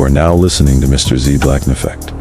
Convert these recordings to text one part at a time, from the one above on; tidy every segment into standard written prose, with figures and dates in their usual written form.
You are now listening to Mr. Z Blackneffect.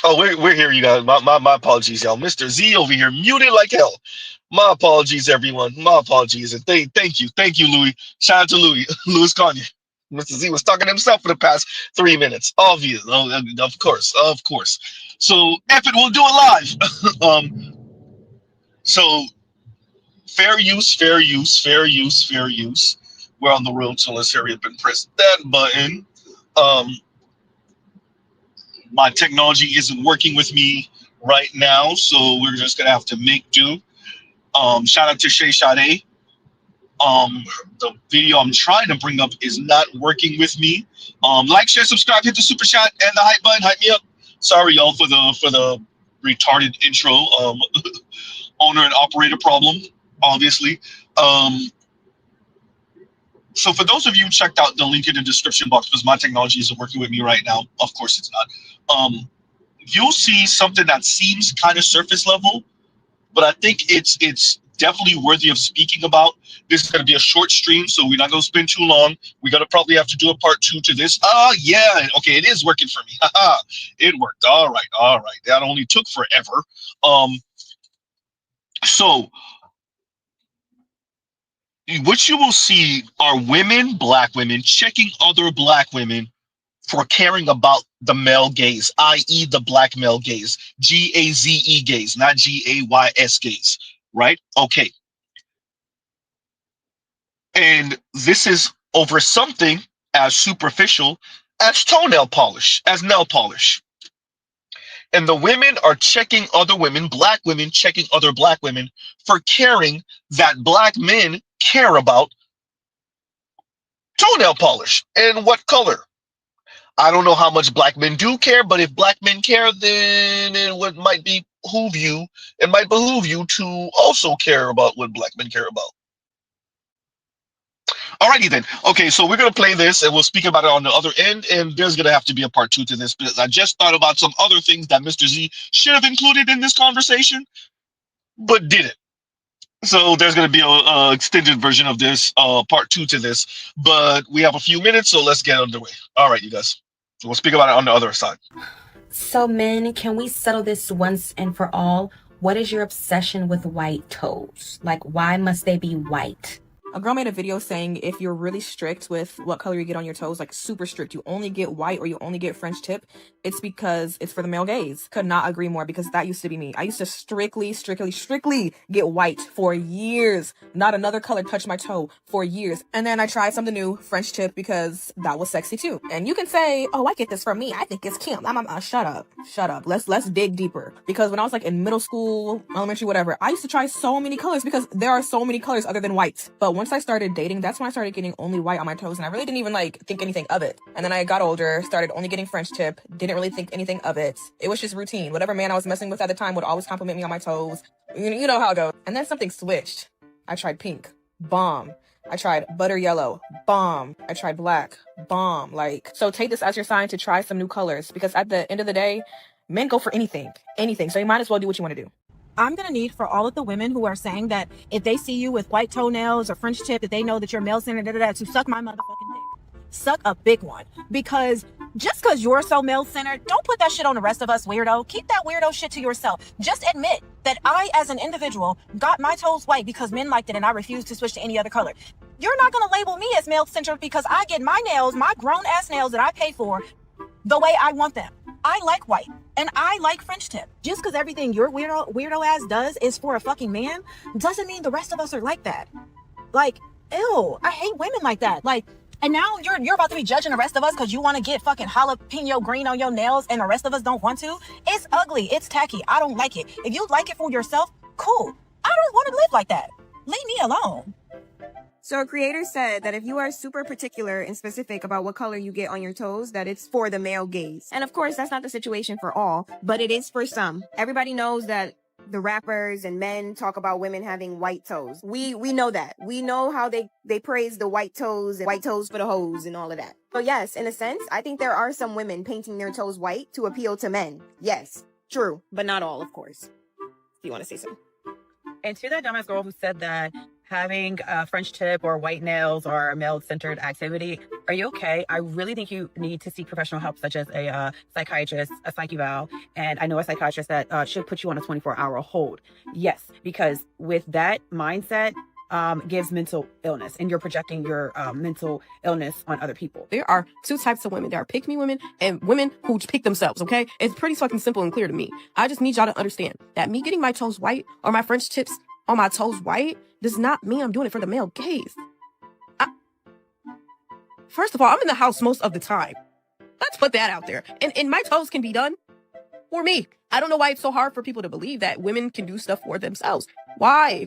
Oh, we're here, you guys. My apologies, y'all. Mr. Z over here, muted like hell. My apologies, everyone. My apologies, and thank you, Louis. Shout out to Louis, Louis Kanye. Mr. Z was talking to himself for the past 3 minutes. Obvious, of course, of course. So, F it, we'll do it live. So fair use, fair use, fair use, fair use. We're on the road, so let's hurry up and press that button. Um, my technology isn't working with me right now, so we're just gonna have to make do. Shout out to Shay Sade. The video I'm trying to bring up is not working with me. Like, share, subscribe, hit the super chat and the hype button. Hype me up. Sorry, y'all, for the retarded intro. Owner and operator problem, obviously. So for those of you who checked out the link in the description box, because my technology isn't working with me right now, of course it's not. You'll see something that seems kind of surface level, but I think it's definitely worthy of speaking about. This is going to be a short stream, so we're not going to spend too long. We're going to probably have to do a part 2 to this. Yeah, okay, it is working for me. It worked. All right. That only took forever. So what you will see are women, black women, checking other black women for caring about the male gaze, i.e. the black male gaze, Gaze gaze, not Gays gaze, right? Okay. And this is over something as superficial as toenail polish, as nail polish. And the women are checking other women, black women checking other black women for caring that black men care about toenail polish. And what color? I don't know how much black men do care, but if black men care, then it might be behoove you, it might behoove you to also care about what black men care about. Alrighty then. Okay, so we're gonna play this and we'll speak about it on the other end. And there's gonna have to be a part two to this because I just thought about some other things that Mr. Z should have included in this conversation, but didn't. So there's going to be a extended version of this, part two to this. But we have a few minutes, so let's get underway. All right, you guys. We'll speak about it on the other side. So, men, can we settle this once and for all? What is your obsession with white toes? Like, why must they be white? A girl made a video saying if you're really strict with what color you get on your toes, like super strict, you only get white or you only get French tip, it's because it's for the male gaze. Could not agree more, because that used to be me. I used to strictly get white for years. Not another color touched my toe for years. And then I tried something new, French tip, because that was sexy too. And you can say, oh, I get this from me, I think it's cute. Shut up. Let's dig deeper. Because when I was like in middle school, elementary, whatever, I used to try so many colors because there are so many colors other than white. But once I started dating, that's when I started getting only white on my toes, and I really didn't even like think anything of it. And then I got older, started only getting French tip, didn't really think anything of it. It was just routine. Whatever man I was messing with at the time would always compliment me on my toes. You know how it goes. And then something switched. I tried pink, bomb. I tried butter yellow, bomb. I tried black, bomb. Like, so take this as your sign to try some new colors, because at the end of the day, men go for anything. So you might as well do what you want to do. I'm going to need for all of the women who are saying that if they see you with white toenails or French tip, that they know that you're male-centered, to suck my motherfucking dick. Suck a big one. Because just because you're so male-centered, don't put that shit on the rest of us, weirdo. Keep that weirdo shit to yourself. Just admit that I, as an individual, got my toes white because men liked it and I refused to switch to any other color. You're not going to label me as male-centered because I get my nails, my grown-ass nails that I pay for, the way I want them. I like white and I like French tip. Just because everything your weirdo ass does is for a fucking man doesn't mean the rest of us are like that. Like, ew, I hate women like that. Like, and now you're about to be judging the rest of us because you want to get fucking jalapeno green on your nails and the rest of us don't want to. It's ugly. It's tacky. I don't like it. If you like it for yourself, cool. I don't want to live like that. Leave me alone. So a creator said that if you are super particular and specific about what color you get on your toes, that it's for the male gaze. And of course, that's not the situation for all, but it is for some. Everybody knows that the rappers and men talk about women having white toes. We know that. We know how they praise the white toes and white toes for the hoes and all of that. So yes, in a sense, I think there are some women painting their toes white to appeal to men. Yes, true, but not all, of course. If you want to say so. And to that dumbass girl who said that having a French tip or white nails are a male-centered activity, are you okay? I really think you need to seek professional help, such as a psychiatrist, a psych eval, and I know a psychiatrist that should put you on a 24-hour hold. Yes, because with that mindset, gives mental illness, and you're projecting your mental illness on other people. There are two types of women. There are pick-me women and women who pick themselves, okay? It's pretty fucking simple and clear to me. I just need y'all to understand that me getting my toes white or my French tips on my toes white does not mean I'm doing it for the male gaze. First of all, I'm in the house most of the time. Let's put that out there. And my toes can be done for me. I don't know why it's so hard for people to believe that women can do stuff for themselves. Why?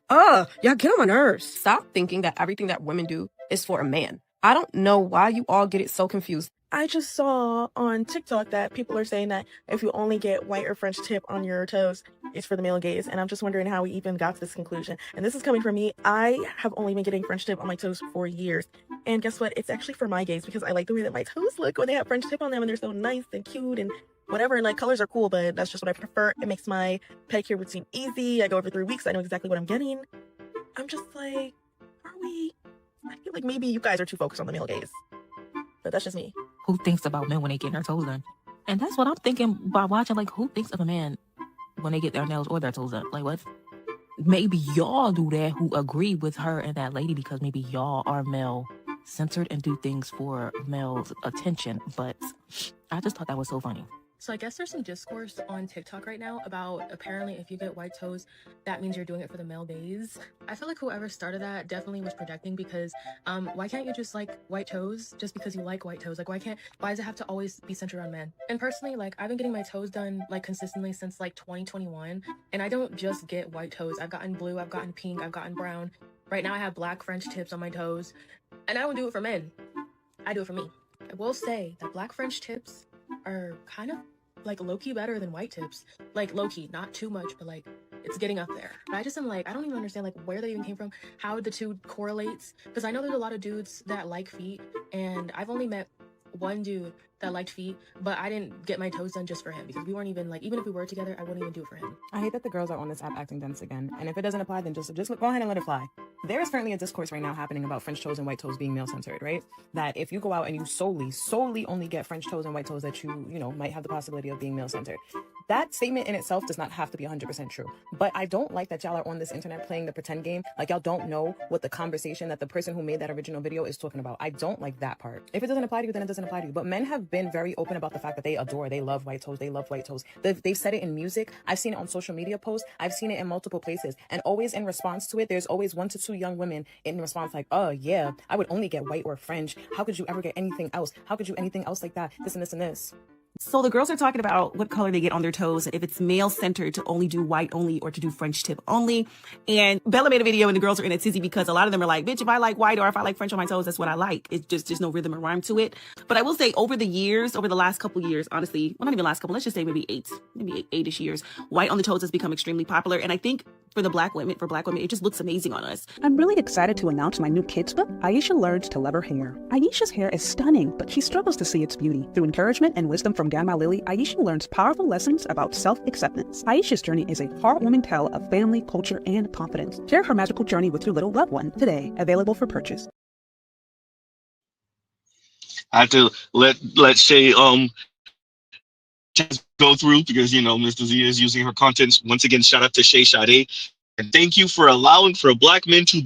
Y'all get on my nerves. Stop thinking that everything that women do is for a man. I don't know why you all get it so confused. I just saw on TikTok that people are saying that if you only get white or French tip on your toes, it's for the male gaze. And I'm just wondering how we even got to this conclusion. And this is coming from me. I have only been getting French tip on my toes for years. And guess what? It's actually for my gaze because I like the way that my toes look when they have French tip on them and they're so nice and cute and whatever. And like colors are cool, but that's just what I prefer. It makes my pedicure routine easy. I go over 3 weeks. I know exactly what I'm getting. I'm just like, I feel like maybe you guys are too focused on the male gaze. But that's just me. Who thinks about men when they get their toes done? And that's what I'm thinking by watching, like, who thinks of a man when they get their nails or their toes done? Like, what? Maybe y'all do that who agree with her and that lady because maybe y'all are male-centered and do things for males' attention. But I just thought that was so funny. So I guess there's some discourse on TikTok right now about apparently if you get white toes, that means you're doing it for the male gaze. I feel like whoever started that definitely was projecting because why can't you just like white toes just because you like white toes? Like why does it have to always be centered on men? And personally, like I've been getting my toes done like consistently since like 2021 and I don't just get white toes. I've gotten blue, I've gotten pink, I've gotten brown. Right now I have black French tips on my toes and I don't do it for men. I do it for me. I will say that black French tips are kind of like low-key better than white tips. Like low-key, not too much, but like it's getting up there. But I just am like, I don't even understand like where that even came from, how the two correlates. Because I know there's a lot of dudes that like feet, and I've only met one dude that liked feet, but I didn't get my toes done just for him because we weren't even like, even if we were together, I wouldn't even do it for him. I hate that the girls are on this app acting dense again. And if it doesn't apply, then just go ahead and let it fly. There is currently a discourse right now happening about French toes and white toes being male-centered, right? That if you go out and you solely only get French toes and white toes, that you might have the possibility of being male-centered. That statement in itself does not have to be 100% true. But I don't like that y'all are on this internet playing the pretend game. Like y'all don't know what the conversation that the person who made that original video is talking about. I don't like that part. If it doesn't apply to you, then it doesn't apply to you. But men have been very open about the fact that they love white toes. They love white toes. They've said it in music. I've seen it on social media posts. I've seen it in multiple places. And always in response to it, there's always 1 to 2 young women in response like, oh yeah, I would only get white or French. How could you ever get anything else? How could you anything else like that? This and this and this. So the girls are talking about what color they get on their toes, and if it's male-centered to only do white only or to do French tip only. And Bella made a video and the girls are in a tizzy because a lot of them are like, bitch, if I like white or if I like French on my toes, that's what I like. It's just no rhythm or rhyme to it. But I will say over the last couple years, honestly, well, not even last couple, let's just say maybe 8-ish years, white on the toes has become extremely popular. And I think for black women, it just looks amazing on us. I'm really excited to announce my new kids book, Aisha Learns to Love Her Hair. Aisha's hair is stunning, but she struggles to see its beauty. Through encouragement and wisdom from Grandma Lily, Aisha learns powerful lessons about self-acceptance. Aisha's journey is a heartwarming tale of family, culture, and confidence. Share her magical journey with your little loved one today. Available for purchase. I have to let Shay just go through because Mr. Z is using her content. Once again, shout out to Shay Sade, and thank you for allowing for black men to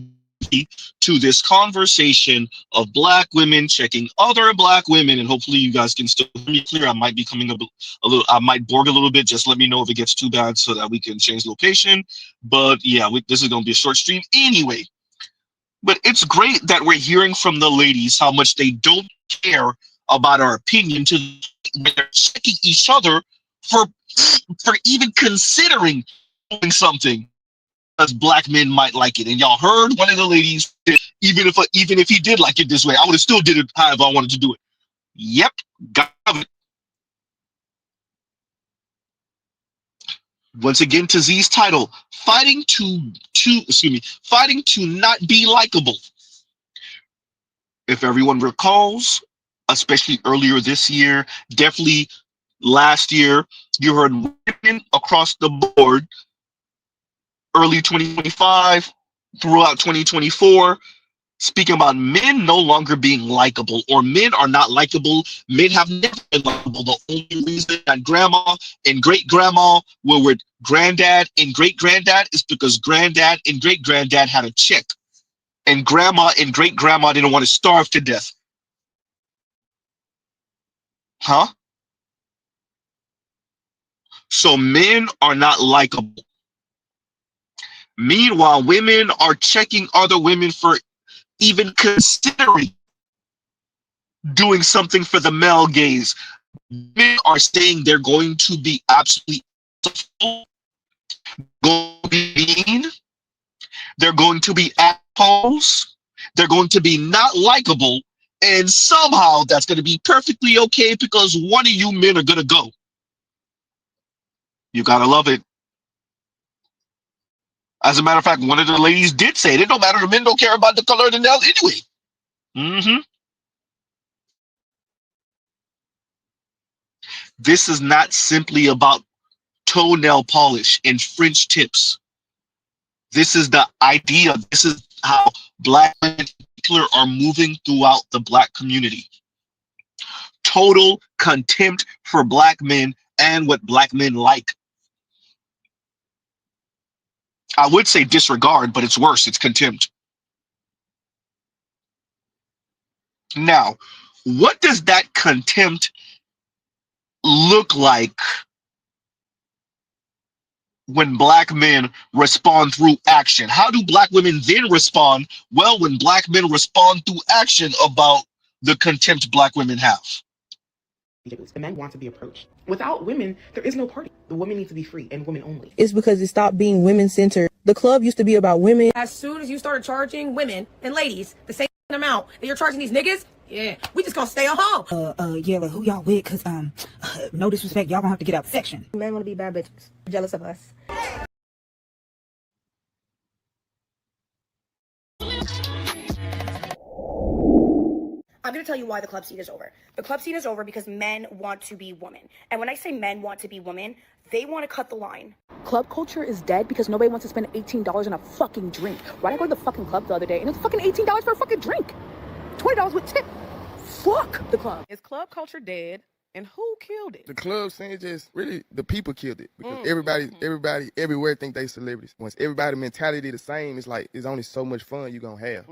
this conversation of black women checking other black women. And hopefully you guys can still hear me clear. I might be coming up a little, I might borg a little bit. Just let me know if it gets too bad so that we can change location. But yeah, this is going to be a short stream anyway. But it's great that we're hearing from the ladies how much they don't care about our opinion, to they're checking each other for even considering doing something, because black men might like it. And y'all heard one of the ladies, even if he did like it this way, I would have still did it however I wanted to do it. Yep, got it. Once again, to Z's title, fighting to not be likable. If everyone recalls, especially earlier this year, definitely last year, you heard women across the board, early 2025, throughout 2024, speaking about men no longer being likable, or men are not likable. Men have never been likable. The only reason that grandma and great-grandma were with granddad and great-granddad is because granddad and great-granddad had a check, and grandma and great-grandma didn't want to starve to death. Huh? So men are not likable. Meanwhile, women are checking other women for even considering doing something for the male gaze. Men are saying they're going to be absolutely going to be mean. They're going to be assholes. They're going to be not likable. And somehow that's going to be perfectly okay because one of you men are going to go. You got to love it. As a matter of fact, one of the ladies did say it don't matter. The men don't care about the color of the nails anyway. This is not simply about toenail polish and French tips. This is the idea. This is how black men in particular are moving throughout the black community. Total contempt for black men and what black men like. I would say disregard, but it's worse. It's contempt. Now, what does that contempt look like when black men respond through action? How do black women then respond? Well, when black men respond through action about the contempt black women have. The men want to be approached. Without women, there is no party. The women need to be free and women only. It's because it stopped being women-centered. The club used to be about women. As soon as you started charging women and ladies the same amount that you're charging these niggas, Yeah, we just gonna stay on home. Yeah, but who y'all with? Cause no disrespect, y'all gonna have to get out the section. Men wanna be bad bitches, jealous of us. I'm going to tell you why the club scene is over. The club scene is over because men want to be women. And when I say men want to be women, they want to cut the line. Club culture is dead because nobody wants to spend $18 on a fucking drink. Why did I go to the fucking club the other day and it's fucking $18 for a fucking drink? $20 with tip. Fuck the club. Is club culture dead? And who killed it? The club scene just really the people killed it because everybody everywhere think they celebrities. Once everybody mentality the same, it's like it's only so much fun you gonna have.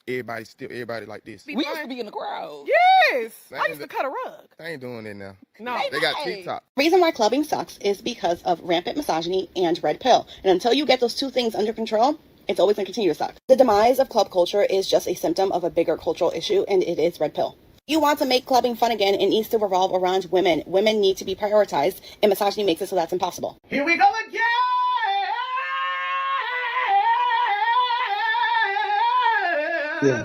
Everybody like this. We used to be in the crowd. Yes, I used to cut a rug. They ain't doing that now. No, they got TikTok. Reason why clubbing sucks is because of rampant misogyny and red pill. And until you get those two things under control, it's always going to continue to suck. The demise of club culture is just a symptom of a bigger cultural issue, and it is red pill. You want to make clubbing fun again, it needs to revolve around women. Women need to be prioritized, and misogyny makes it so that's impossible. Here we go again! Yeah.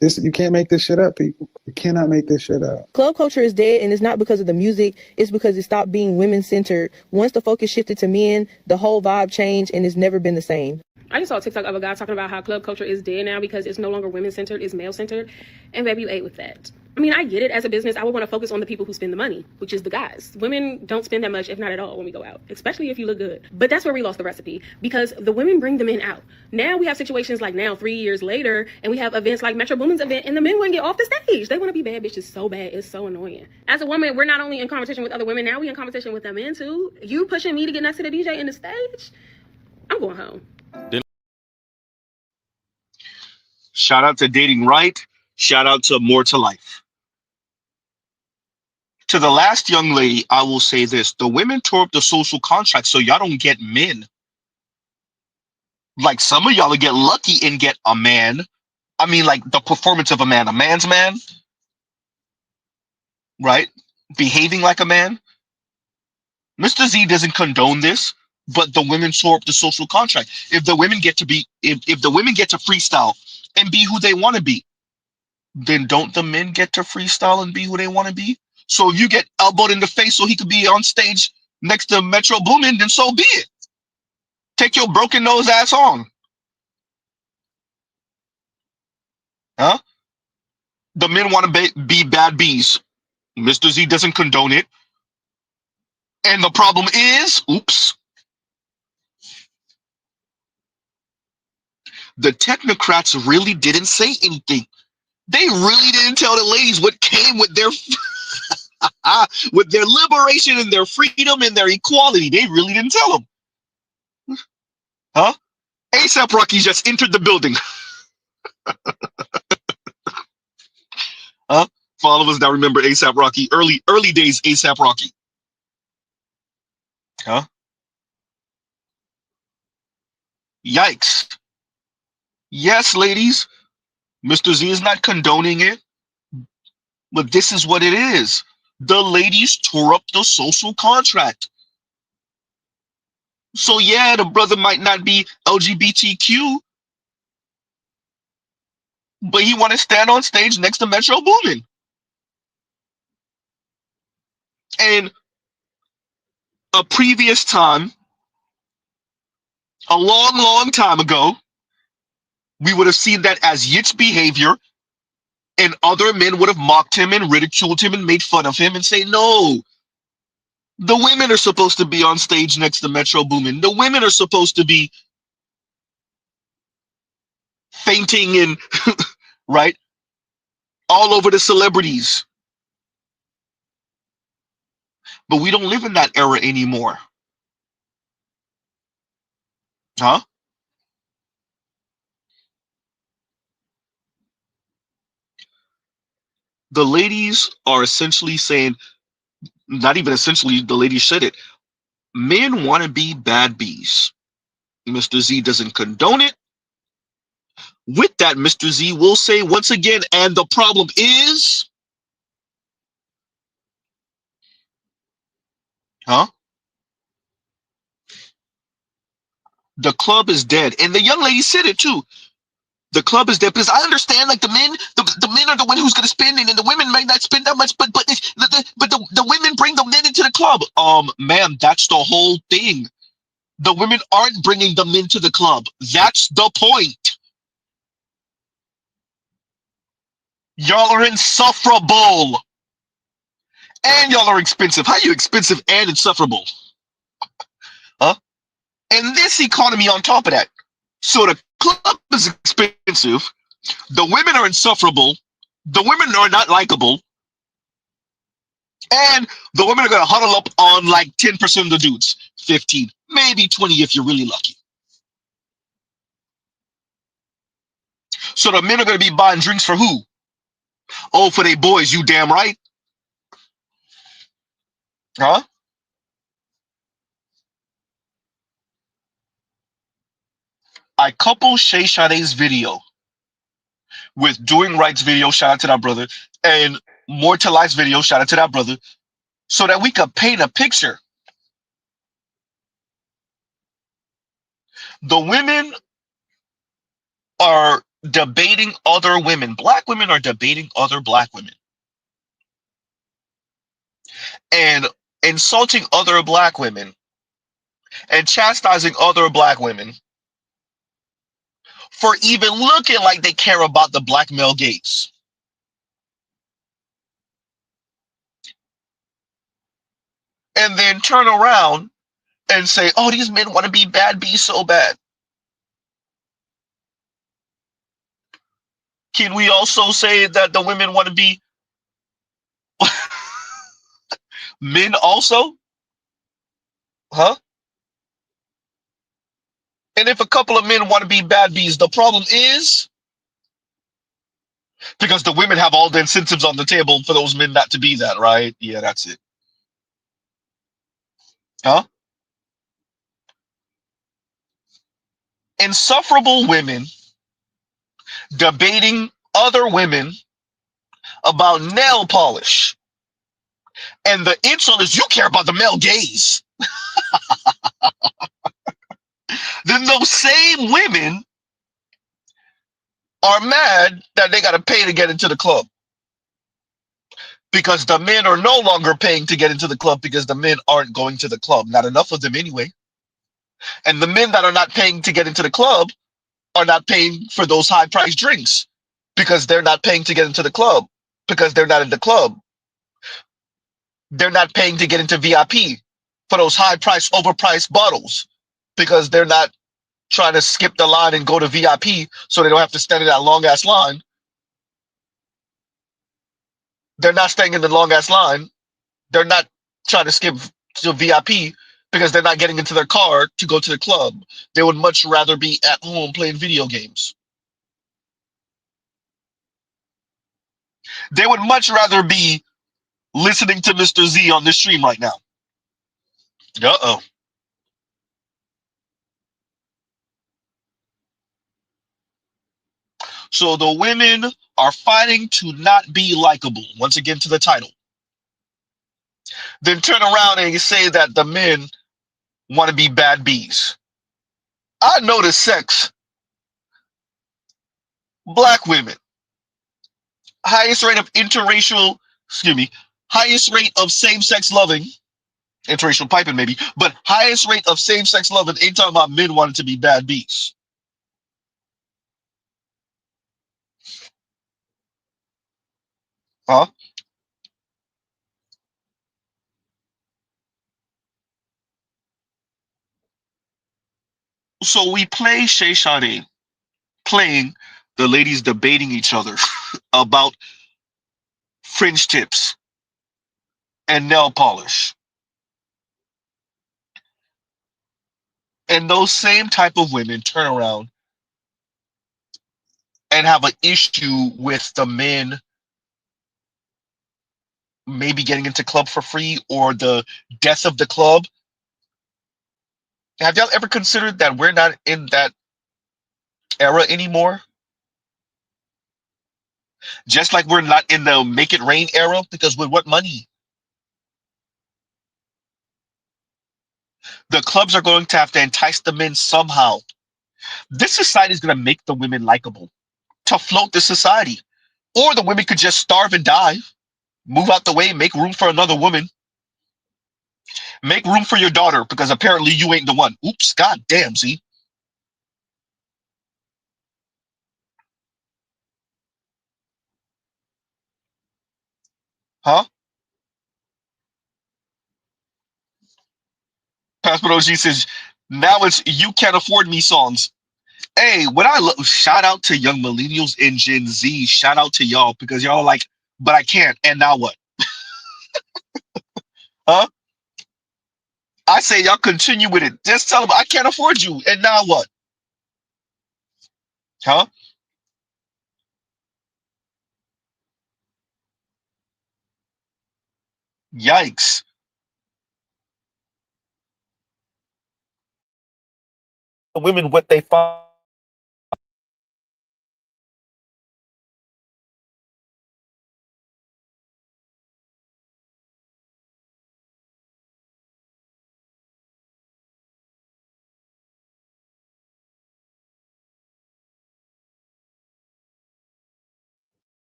This, you can't make this shit up, people. You cannot make this shit up. Club culture is dead, and it's not because of the music. It's because it stopped being women-centered. Once the focus shifted to men, the whole vibe changed, and it's never been the same. I just saw a TikTok of a guy talking about how club culture is dead now because it's no longer women-centered, it's male-centered. And baby, you ate with that. I mean, I get it. As a business, I would want to focus on the people who spend the money, which is the guys. Women don't spend that much, if not at all, when we go out, especially if you look good. But that's where we lost the recipe because the women bring the men out. Now we have situations like now, 3 years later, and we have events like Metro Boomin's event, and the men wouldn't get off the stage. They want to be bad bitches so bad. It's so annoying. As a woman, we're not only in competition with other women, now we in competition with the men too. You pushing me to get next to the DJ in the stage? I'm going home. Shout out to Dating Right. Shout out to More to Life. To the last young lady, I will say this. The women tore up the social contract so y'all don't get men. Like some of y'all will get lucky and get a man. I mean, like the performance of a man. A man's man. Right? Behaving like a man. Mr. Z doesn't condone this, but the women tore up the social contract. If the women get to be, if the women get to freestyle and be who they want to be, then don't the men get to freestyle and be who they want to be? So if you get elbowed in the face so he could be on stage next to Metro Boomin, then so be it. Take your broken nose ass on. Huh? The men want to be bad bees. Mr. Z doesn't condone it. And the problem is, oops, the technocrats really didn't say anything. They really didn't tell the ladies what came with their with their liberation and their freedom and their equality. They really didn't tell them. Huh? ASAP Rocky just entered the building. Huh? For all of us that remember ASAP Rocky, early days ASAP Rocky. Huh? Yikes. Yes, ladies. Mr. Z is not condoning it, but this is what it is. The ladies tore up the social contract. So yeah, the brother might not be LGBTQ, but he want to stand on stage next to Metro Boomin. And a previous time, a long, long time ago, we would have seen that as Yit's behavior, and other men would have mocked him and ridiculed him and made fun of him and say, no, the women are supposed to be on stage next to Metro Boomin. The women are supposed to be fainting and, right, all over the celebrities. But we don't live in that era anymore. Huh? The ladies are essentially saying, not even essentially, the ladies said it, men want to be bad bees. Mr. Z doesn't condone it. With that, Mr. Z will say once again, and the problem is, huh? The club is dead. And the young lady said it too. The club is there because I understand, like, the men are the one who's gonna spend, and then the women may not spend that much, but the women bring the men into the club. Ma'am, that's the whole thing. The women aren't bringing the men to the club. That's the point. Y'all are insufferable, and y'all are expensive. How you expensive and insufferable? Huh? And this economy on top of that. So the club is expensive. The women are insufferable. The women are not likable. And the women are going to huddle up on like 10% of the dudes. 15, maybe 20 if you're really lucky. So the men are going to be buying drinks for who? Oh, for they boys, you damn right. Huh? I couple Shay Sade's video with Doing Right's video, shout out to that brother, and More to Life's video, shout out to that brother, so that we could paint a picture. The women are debating other women. Black women are debating other black women and insulting other black women and chastising other black women for even looking like they care about the black male gaze. And then turn around and say, oh, these men want to be bad bees so bad. Can we also say that the women want to be men also? Huh? And if a couple of men want to be bad bees, the problem is because the women have all the incentives on the table for those men not to be that, right? Yeah, that's it. Huh? Insufferable women debating other women about nail polish. And the insult is you care about the male gaze. Then those same women are mad that they got to pay to get into the club. Because the men are no longer paying to get into the club because the men aren't going to the club. Not enough of them anyway. And the men that are not paying to get into the club are not paying for those high-priced drinks because they're not paying to get into the club because they're not in the club. They're not paying to get into VIP for those high-priced, overpriced bottles because they're not trying to skip the line and go to VIP so they don't have to stand in that long-ass line. They're not staying in the long-ass line. They're not trying to skip to VIP because they're not getting into their car to go to the club. They would much rather be at home playing video games. They would much rather be listening to Mr. Z on this stream right now. Uh-oh. So the women are fighting to not be likable. Once again, to the title. Then turn around and say that the men want to be bad bees. I know the sex. Black women. Highest rate of highest rate of same-sex loving. Interracial piping maybe, but highest rate of same-sex loving ain't talking about men wanting to be bad bees. Huh? So we play Shay Sade playing the ladies debating each other about fringe tips and nail polish. And those same type of women turn around and have an issue with the men maybe getting into club for free or the death of the club. Have y'all ever considered that we're not in that era anymore? Just like we're not in the make it rain era, because with what money? The clubs are going to have to entice the men somehow. This society is going to make the women likable. to float the society. Or the women could just starve and die, move out the way, make room for another woman, make room for your daughter because apparently you ain't the one. Oops, god damn, see? Huh? Pastor OG says, now it's You Can't Afford Me songs. Hey, when I look, shout out to young millennials and Gen Z. Shout out to y'all because y'all like, but I can't. And now what? Huh? I say y'all continue with it. Just tell them I can't afford you. And now what? Huh? Yikes. Women what they find.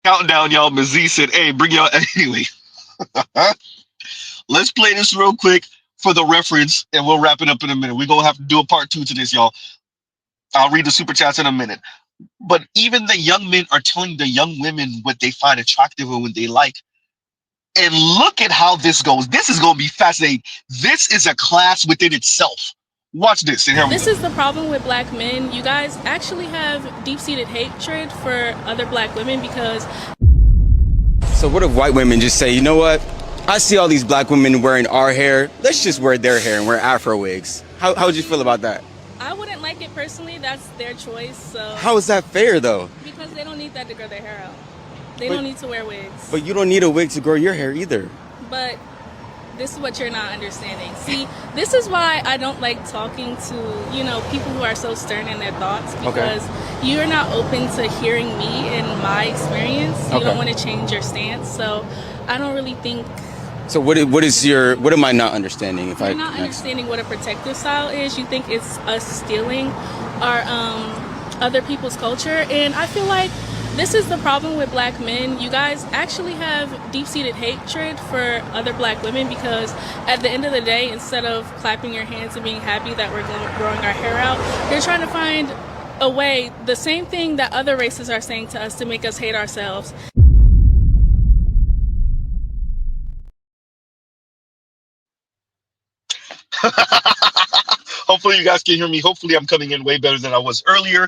Countdown, y'all. Mazie said, hey, bring y'all anyway. Let's play this real quick for the reference and we'll wrap it up in a minute. We're gonna have to do a part 2 to this, y'all. I'll read the super chats in a minute. But even the young men are telling the young women what they find attractive and what they like. And look at how this goes. This is going to be fascinating. This is a class within itself. Watch this. And here we This go. is the problem with black men. You guys actually have deep-seated hatred for other black women because... So what if white women just say, you know what? I see all these black women wearing our hair. Let's just wear their hair and wear afro wigs. How would you feel about that? I wouldn't like it personally. That's their choice. So How is that fair, though? because they don't need that to grow their hair out. They don't need to wear wigs. But you don't need a wig to grow your hair either. But this is what you're not understanding. See, this is why I don't like talking to, people who are so stern in their thoughts because you're not open to hearing me and my experience. You don't want to change your stance. So I don't really think... So what am I not understanding? You're not understanding what a protective style is. You think it's us stealing our other people's culture. And I feel like this is the problem with black men. You guys actually have deep-seated hatred for other black women because at the end of the day, instead of clapping your hands and being happy that we're growing our hair out, you're trying to find a way, the same thing that other races are saying to us to make us hate ourselves. Hopefully you guys can hear me. Hopefully I'm coming in way better than I was earlier.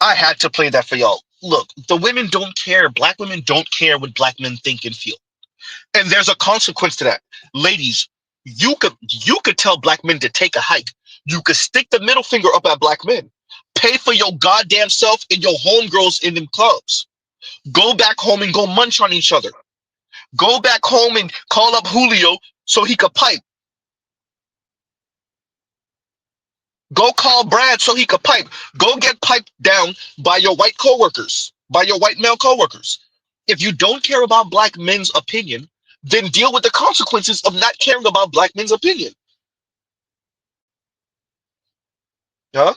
I had to play that for y'all. Look, the women don't care. Black women don't care what black men think and feel. And there's a consequence to that. Ladies, you could tell black men to take a hike. You could stick the middle finger up at black men. Pay for your goddamn self and your homegirls in them clubs. Go back home and go munch on each other. Go back home and call up Julio so he could pipe. Go call Brad so he could pipe. Go get piped down by your white coworkers, by your white male coworkers. If you don't care about black men's opinion, then deal with the consequences of not caring about black men's opinion. Huh?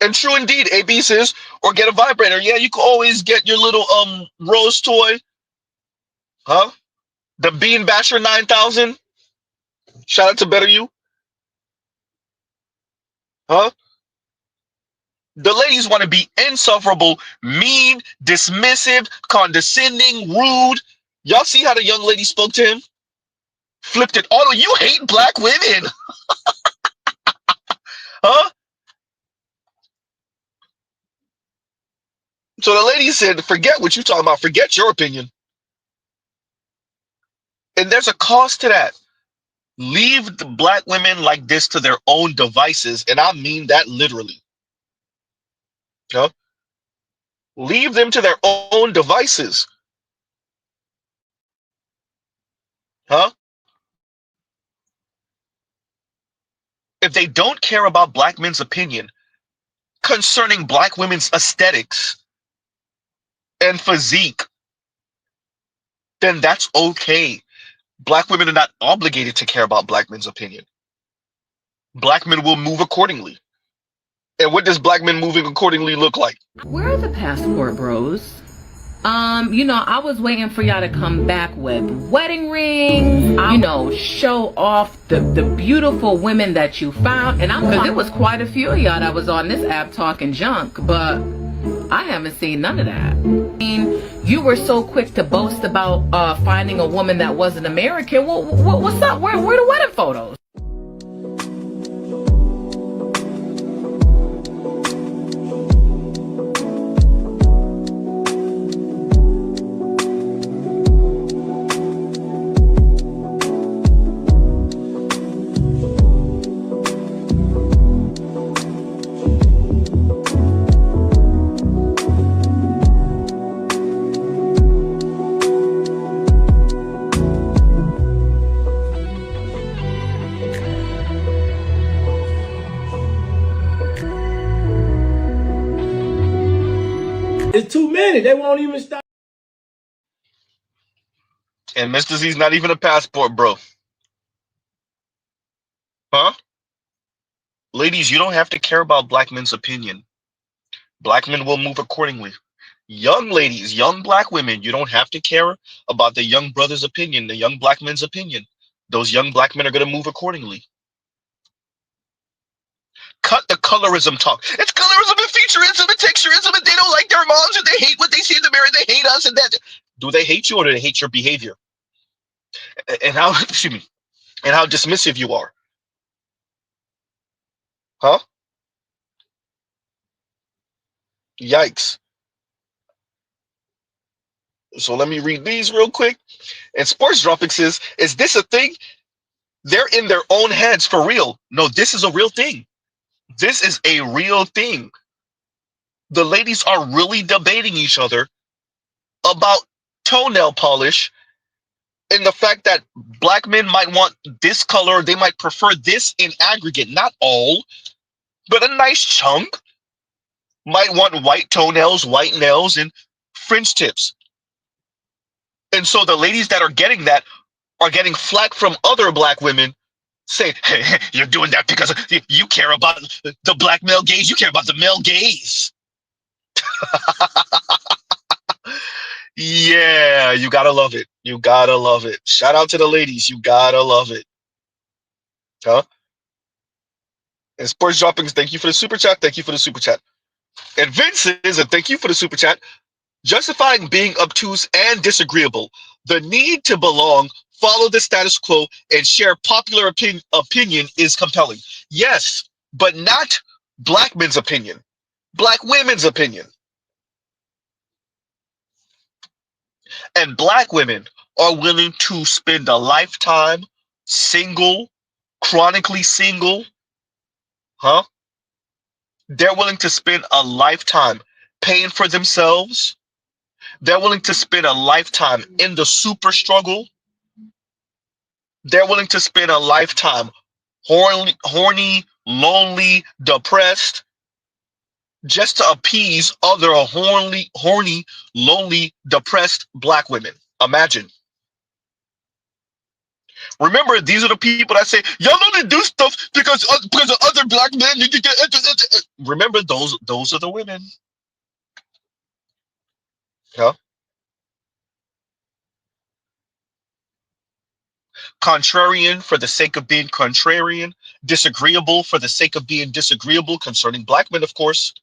And true indeed, AB says, or get a vibrator. Yeah, you can always get your little Rose toy. Huh? The Bean Basher 9000. Shout out to Better You. Huh? The ladies want to be insufferable, mean, dismissive, condescending, rude. Y'all see how the young lady spoke to him? Flipped it. Oh, you hate black women. Huh? So the lady said, forget what you're talking about. Forget your opinion. And there's a cost to that. Leave the black women like this to their own devices. And I mean that literally. Huh? Leave them to their own devices. Huh? If they don't care about black men's opinion concerning black women's aesthetics and physique, then that's okay. Black women are not obligated to care about black men's opinion. Black men will move accordingly. And what does black men moving accordingly look like? Where are the passport bros? I was waiting for y'all to come back with wedding rings, show off the beautiful women that you found. And because there was quite a few of y'all that was on this app talking junk, but I haven't seen none of that. I mean, you were so quick to boast about finding a woman that wasn't American. What's up? Where are the wedding photos? It's too many. They won't even stop. And Mr. Z's not even a passport, bro. Huh? Ladies, you don't have to care about black men's opinion. Black men will move accordingly. Young ladies, young black women, you don't have to care about the young brother's opinion, the young black men's opinion. Those young black men are going to move accordingly. Cut the colorism talk. It's colorism and featureism and texturism, and they don't like their moms, and they hate what they see in the mirror, they hate us, and that. Do they hate you, or do they hate your behavior? And how, excuse me, and how dismissive you are? Huh? Yikes. So let me read these real quick. And Sports Dropping says, is this a thing? They're in their own heads for real. No, this is a real thing. This is a real thing. The ladies are really debating each other about toenail polish and the fact that black men might want this color, they might prefer this in aggregate, not all, but a nice chunk. Might want white toenails, white nails, and French tips. And so the ladies that are getting that are getting flack from other black women saying, hey, you're doing that because you care about the black male gaze, you care about the male gaze. Yeah, you gotta love it. You gotta love it. Shout out to the ladies. You gotta love it. Huh? And Sports Droppings, thank you for the super chat. Thank you for the super chat. And Vince says, and thank you for the super chat. Justifying being obtuse and disagreeable. The need to belong, follow the status quo, and share popular opinion is compelling. Yes, but not black men's opinion. Black women's opinion. And black women are willing to spend a lifetime single, chronically single, huh? They're willing to spend a lifetime paying for themselves. They're willing to spend a lifetime in the super struggle. They're willing to spend a lifetime horny, lonely, depressed, just to appease other horny, lonely, depressed black women. Imagine. Remember, these are the people that say, y'all don't do stuff because of other black men. Remember, those are the women. Yeah. Contrarian for the sake of being contrarian. Disagreeable for the sake of being disagreeable concerning black men, of course.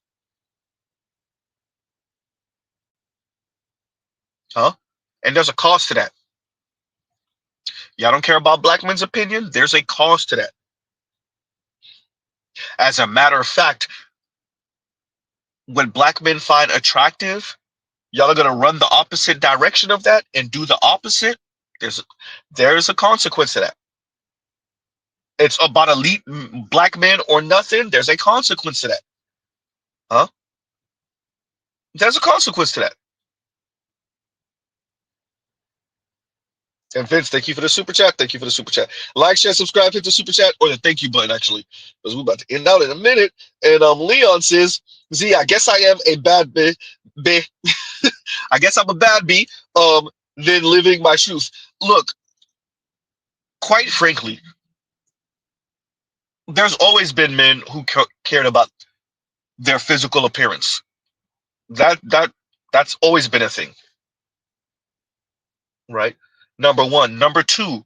Huh? And there's a cost to that. Y'all don't care about black men's opinion? There's a cost to that. As a matter of fact, when black men find attractive, y'all are going to run the opposite direction of that and do the opposite. There's a consequence to that. It's about elite black men or nothing. There's a consequence to that. Huh? There's a consequence to that. And Vince, thank you for the super chat. Thank you for the super chat. Like, share, subscribe, hit the super chat or the thank you button, actually, because we're about to end out in a minute. And Leon says, Z, I guess I am a bad B. I guess I'm a bad B. Then living my truth. Look, quite frankly, there's always been men who cared about their physical appearance. That's always been a thing, right? Number one. Number two,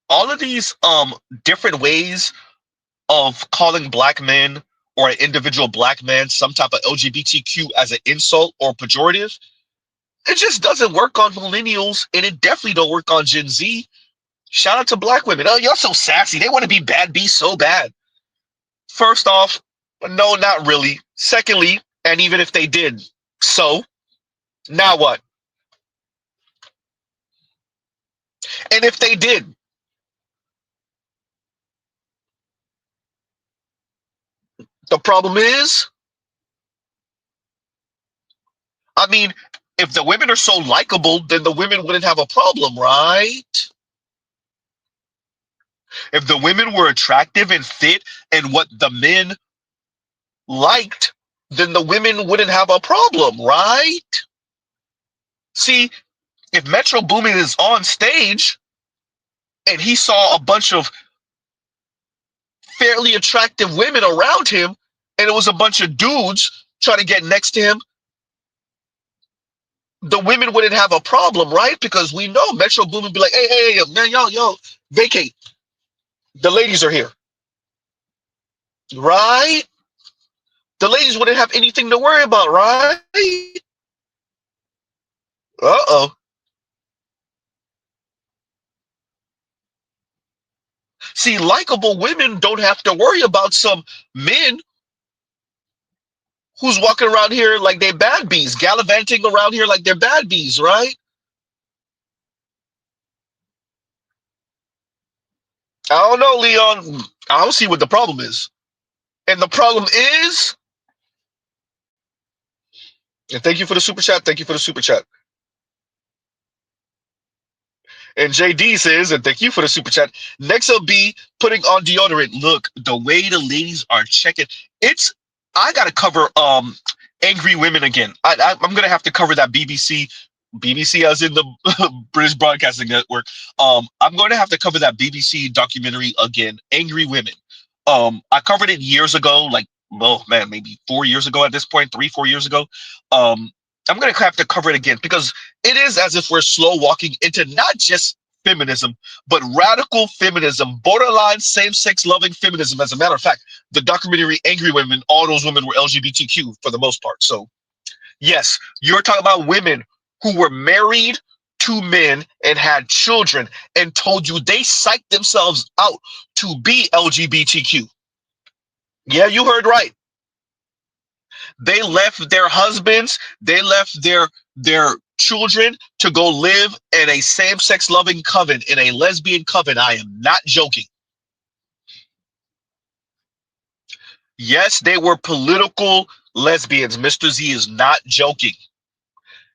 all of these different ways of calling black men or an individual black man some type of LGBTQ as an insult or pejorative, it just doesn't work on millennials, and it definitely don't work on Gen Z. Shout out to black women. Oh, y'all so sassy. They want to be bad B so bad. First off, no, not really. Secondly, and even if they did, so now what? And if they did, the problem is, I mean, if the women are so likable, then the women wouldn't have a problem, right? If the women were attractive and fit and what the men liked, then the women wouldn't have a problem, right? See, if Metro Boomin is on stage and he saw a bunch of fairly attractive women around him and it was a bunch of dudes trying to get next to him, the women wouldn't have a problem, right? Because we know Metro Boomin would be like, hey, man, yo, vacate. The ladies are here, right? The ladies wouldn't have anything to worry about, right? Uh-oh. See, likable women don't have to worry about some men who's walking around here like they're bad bees, gallivanting around here like they're bad bees, right? I don't know, Leon. I don't see what the problem is. And the problem is, and thank you for the super chat. Thank you for the super chat. And JD says, and thank you for the super chat. Next will be putting on deodorant. Look, the way the ladies are checking, I gotta cover angry women again. I'm gonna have to cover that BBC as in the British Broadcasting Network. I'm going to have to cover that BBC documentary again, Angry Women. I covered it years ago, like, oh man, maybe 4 years ago at this point, 3-4 years ago. I'm going to have to cover it again because it is as if we're slow walking into not just feminism, but radical feminism, borderline same-sex loving feminism. As a matter of fact, the documentary Angry Women, all those women were LGBTQ for the most part. So yes, you're talking about women who were married to men and had children and told you they psyched themselves out to be LGBTQ. Yeah, you heard right. They left their husbands, they left their children to go live in a same-sex loving coven, in a lesbian coven. I am not joking. Yes, they were political lesbians. Mr. Z is not joking.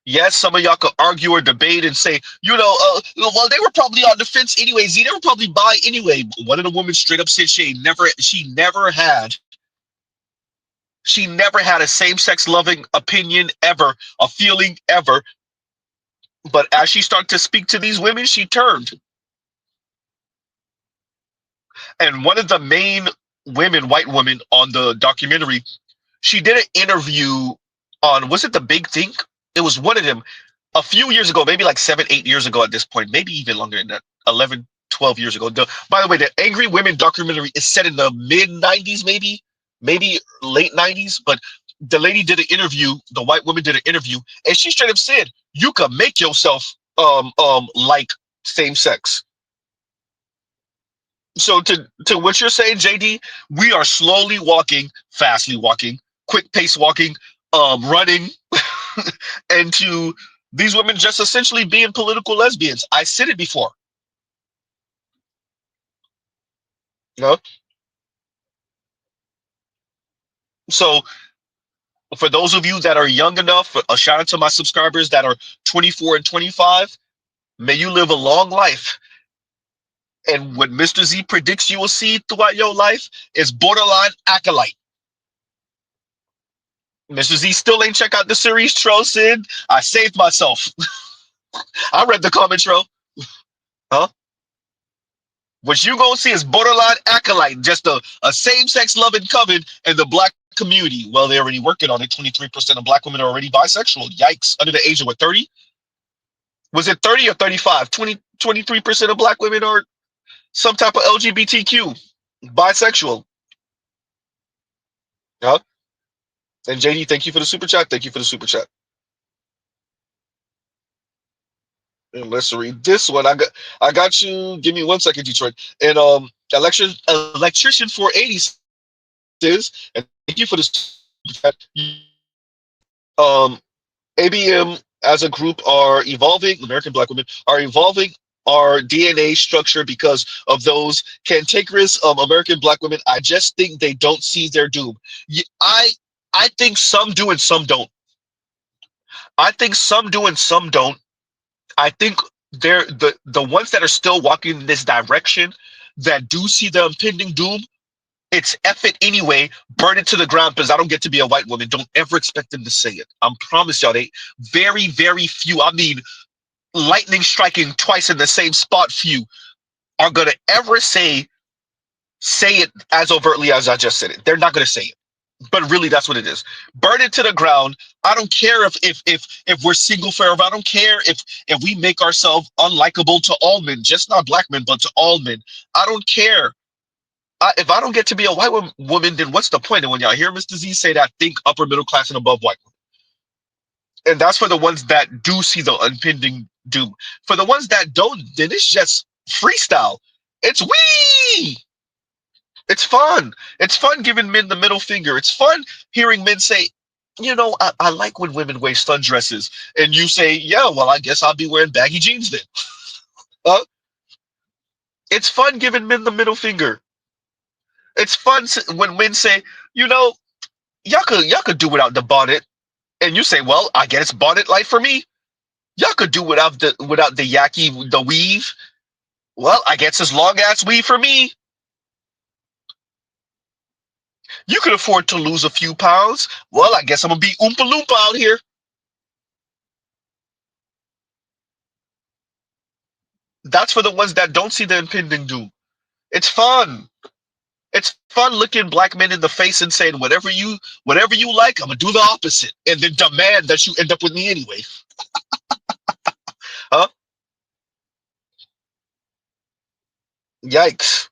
Yes, some of y'all could argue or debate and say, well, they were probably on the fence anyway. Z, they were probably bi anyway. One of the women straight up said she never had a same-sex loving opinion ever, a feeling ever. But as she started to speak to these women, she turned. And one of the main women, white women on the documentary, she did an interview on, was it The Big Think? It was one of them a few years ago, maybe like 7-8 years ago at this point, maybe even longer than that, 11-12 years ago. By the way, the Angry Women documentary is set in the mid-90s, maybe late 90s, but the lady did an interview, the white woman did an interview, and she straight up said, you can make yourself like same sex. So to what you're saying, JD, we are slowly walking, fastly walking, quick pace walking, running into these women just essentially being political lesbians. I said it before. You know? So for those of you that are young enough, a shout out to my subscribers that are 24 and 25, may you live a long life. And what Mr. Z predicts you will see throughout your life is borderline acolyte. Mr. Z still ain't check out the series, Tro Sid. I saved myself. I read the comment, Tro. Huh? What you gonna see is borderline acolyte, just a same-sex loving coven in the black community. Well, they're already working on it. 23% of black women are already bisexual. Yikes. Under the age of what, 30? Was it 30 or 35? 23% of black women are some type of LGBTQ, bisexual. Huh? And JD, thank you for the super chat. Thank you for the super chat. And let's read this one. I got you. Give me 1 second, Detroit. And electrician 480 says, and thank you for the super chat. ABM as a group are evolving. American black women are evolving our DNA structure because of those cantankerous American black women. I just think they don't see their doom. I think some do and some don't. I think some do and some don't. I think they're the ones that are still walking in this direction that do see the impending doom. It's F it anyway, burn it to the ground because I don't get to be a white woman. Don't ever expect them to say it. I promise y'all, they very, very few, I mean, lightning striking twice in the same spot few are going to ever say it as overtly as I just said it. They're not going to say it. But really, that's what it is. Burn it to the ground. I don't care if we're single forever. I don't care if we make ourselves unlikable to all men, just not black men, but to all men. I don't care. If I don't get to be a white woman, then what's the point? And when y'all hear Mr. Z say that, think upper middle class and above white women. And that's for the ones that do see the impending doom. For the ones that don't, then it's just freestyle. It's wee. It's fun. It's fun giving men the middle finger. It's fun hearing men say, you know, I like when women wear sundresses. And you say, yeah, well, I guess I'll be wearing baggy jeans then. It's fun giving men the middle finger. It's fun when men say, you know, y'all could do without the bonnet, and you say, well, I guess bonnet life for me. Y'all could do without the the weave. Well, I guess it's long ass weave for me. You could afford to lose a few pounds. Well, I guess I'm gonna be oompa loompa out here. That's for the ones that don't see the impending doom. It's fun. It's fun looking black men in the face and saying, whatever you like, I'm gonna do the opposite, and then demand that you end up with me anyway. Huh? Yikes.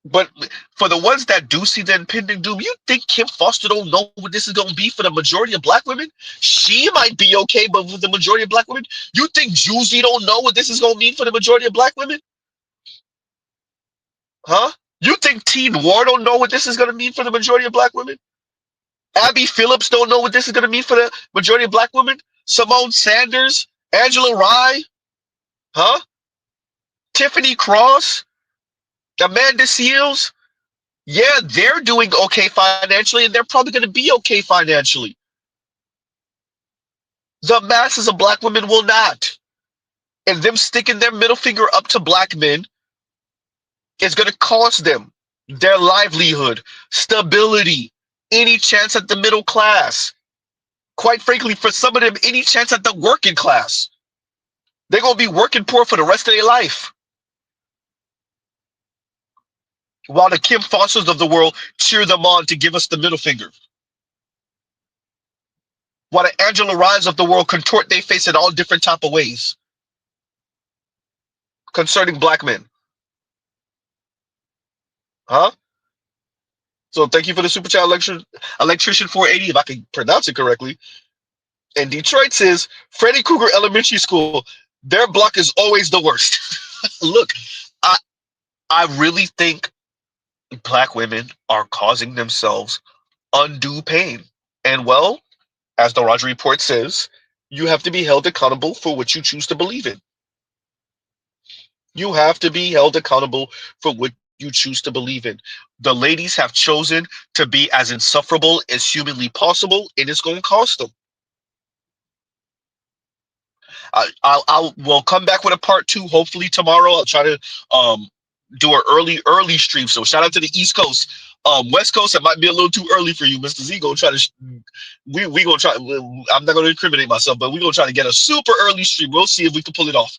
But for the ones that do see the impending doom, you think Kim Foster don't know what this is gonna be for the majority of black women? She might be okay, but for the majority of black women, you think Juicy don't know what this is gonna mean for the majority of black women? Huh? You think T. Noir don't know what this is gonna mean for the majority of black women? Abby Phillips don't know what this is gonna mean for the majority of black women? Simone Sanders, Angela Rye, huh? Tiffany Cross, Amanda Seals. Yeah, they're doing okay financially, and they're probably going to be okay financially. The masses of black women will not. And them sticking their middle finger up to black men is going to cost them their livelihood, stability, any chance at the middle class. Quite frankly, for some of them, any chance at the working class. They're going to be working poor for the rest of their life. While the Kim Fosters of the world cheer them on to give us the middle finger. While the Angela Ryes of the world contort their face in all different type of ways concerning black men. Huh? So thank you for the super chat, electrician 480, if I can pronounce it correctly. And Detroit says, Freddy Krueger Elementary School, their block is always the worst. Look, I really think black women are causing themselves undue pain. And well, as the Roger Report says, you have to be held accountable for what you choose to believe in. You have to be held accountable for what you choose to believe in. The ladies have chosen to be as insufferable as humanly possible, and it's going to cost them. We'll come back with a part 2 hopefully tomorrow. I'll try to do an early stream. So shout out to the East Coast. West Coast, it might be a little too early for you, Mr. Z. Gonna try to we gonna try. I'm not gonna incriminate myself, but we gonna try to get a super early stream. We'll see if we can pull it off.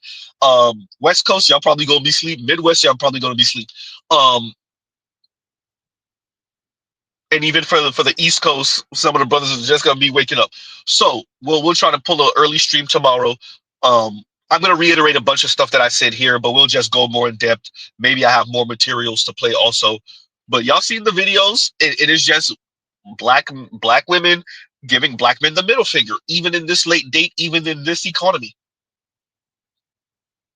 West Coast, y'all probably gonna be asleep. Midwest, y'all probably gonna be asleep. And even for the East Coast, some of the brothers are just gonna be waking up. So we'll try to pull an early stream tomorrow. I'm gonna reiterate a bunch of stuff that I said here, but we'll just go more in depth. Maybe I have more materials to play also. But y'all seen the videos? It is just black women giving black men the middle finger, even in this late date, even in this economy.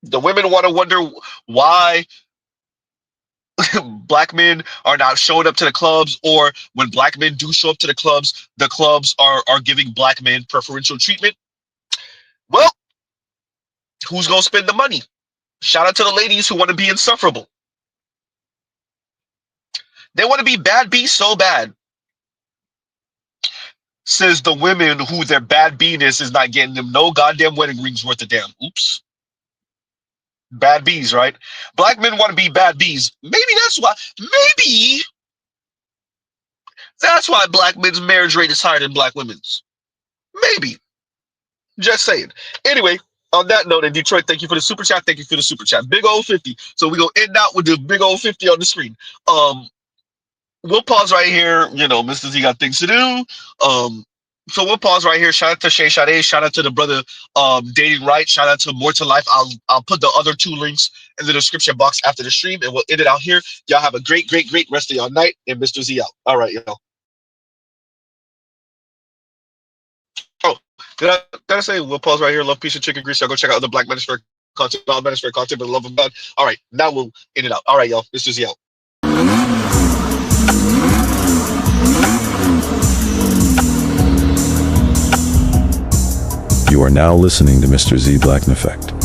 The women want to wonder why black men are not showing up to the clubs, or when black men do show up to the clubs are giving black men preferential treatment. Well, who's gonna spend the money? Shout out to the ladies who want to be insufferable. They want to be bad bees so bad. Says the women who their bad beeness is not getting them no goddamn wedding rings worth a damn. Oops. Bad bees, right? Black men want to be bad bees. Maybe that's why black men's marriage rate is higher than black women's. Maybe. Just saying. Anyway, on that note, in Detroit, thank you for the super chat. Thank you for the super chat. Big old 50. So we're going to end out with the big old 50 on the screen. We'll pause right here. You know, Mr. Z got things to do. So we'll pause right here. Shout out to Shay Sade. Shout out to the brother Dating Right. Shout out to More to Life. I'll put the other 2 links in the description box after the stream, and we'll end it out here. Y'all have a great rest of y'all night, and Mr. Z out. All right, y'all. Oh, did I say we'll pause right here? Love, peace, and chicken grease. Y'all go check out other Black Manosphere content, non-Manosphere content, but the love of God. All right, now we'll end it out. All right, y'all. Mr. Z out. You are now listening to Mr. Z Blackneffect.